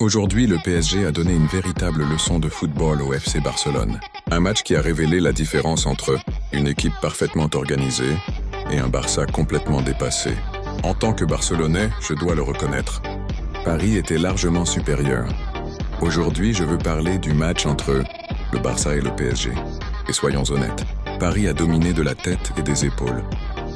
Aujourd'hui, le PSG a donné une véritable leçon de football au FC Barcelone. Un match qui a révélé la différence entre une équipe parfaitement organisée et un Barça complètement dépassé. En tant que Barcelonais, je dois le reconnaître. Paris était largement supérieur. Aujourd'hui, je veux parler du match entre le Barça et le PSG. Et soyons honnêtes, Paris a dominé de la tête et des épaules.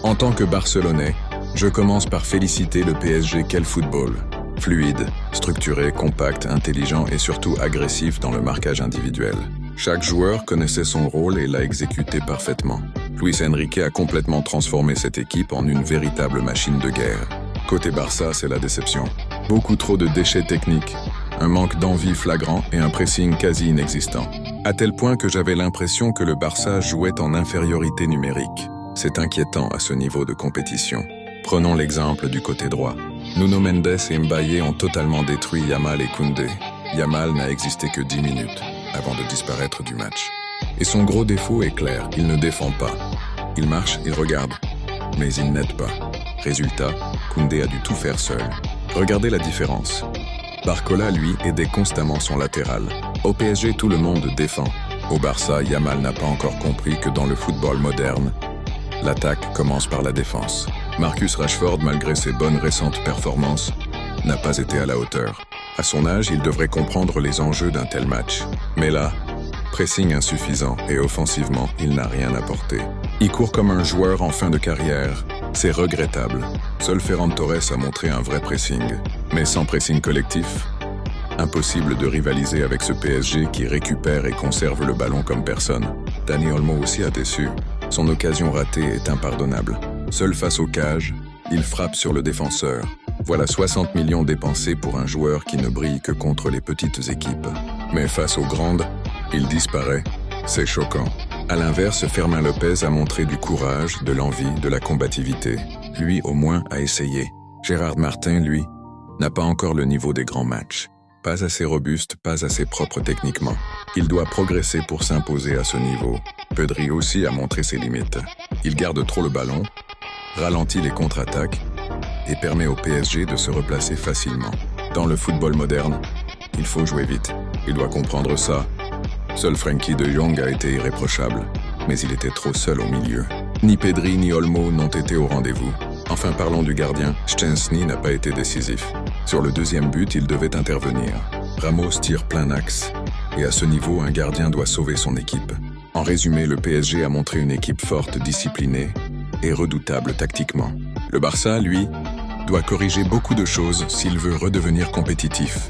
En tant que Barcelonais, je commence par féliciter le PSG. Quel football! Fluide, structuré, compact, intelligent et surtout agressif dans le marquage individuel. Chaque joueur connaissait son rôle et l'a exécuté parfaitement. Luis Enrique a complètement transformé cette équipe en une véritable machine de guerre. Côté Barça, c'est la déception. Beaucoup trop de déchets techniques, un manque d'envie flagrant et un pressing quasi inexistant. À tel point que j'avais l'impression que le Barça jouait en infériorité numérique. C'est inquiétant à ce niveau de compétition. Prenons l'exemple du côté droit. Nuno Mendes et Mbaye ont totalement détruit Yamal et Koundé. Yamal n'a existé que 10 minutes avant de disparaître du match. Et son gros défaut est clair, il ne défend pas. Il marche, il regarde, mais il n'aide pas. Résultat, Koundé a dû tout faire seul. Regardez la différence. Barcola, lui, aidait constamment son latéral. Au PSG, tout le monde défend. Au Barça, Yamal n'a pas encore compris que dans le football moderne, l'attaque commence par la défense. Marcus Rashford, malgré ses bonnes récentes performances, n'a pas été à la hauteur. À son âge, il devrait comprendre les enjeux d'un tel match. Mais là, pressing insuffisant et offensivement, il n'a rien apporté. Il court comme un joueur en fin de carrière. C'est regrettable. Seul Ferran Torres a montré un vrai pressing. Mais sans pressing collectif, impossible de rivaliser avec ce PSG qui récupère et conserve le ballon comme personne. Dani Olmo aussi a déçu. Son occasion ratée est impardonnable. Seul face aux cages, il frappe sur le défenseur. Voilà 60 millions dépensés pour un joueur qui ne brille que contre les petites équipes. Mais face aux grandes, il disparaît. C'est choquant. À l'inverse, Fermin Lopez a montré du courage, de l'envie, de la combativité. Lui, au moins, a essayé. Gérard Martin, lui, n'a pas encore le niveau des grands matchs. Pas assez robuste, pas assez propre techniquement. Il doit progresser pour s'imposer à ce niveau. Pedri aussi a montré ses limites. Il garde trop le ballon, ralentit les contre-attaques et permet au PSG de se replacer facilement. Dans le football moderne, il faut jouer vite. Il doit comprendre ça. Seul Frenkie de Jong a été irréprochable, mais il était trop seul au milieu. Ni Pedri ni Olmo n'ont été au rendez-vous. Enfin, parlons du gardien, Szczęsny n'a pas été décisif. Sur le deuxième but, il devait intervenir. Ramos tire plein axe. Et à ce niveau, un gardien doit sauver son équipe. En résumé, le PSG a montré une équipe forte, disciplinée et redoutable tactiquement. Le Barça, lui, doit corriger beaucoup de choses s'il veut redevenir compétitif.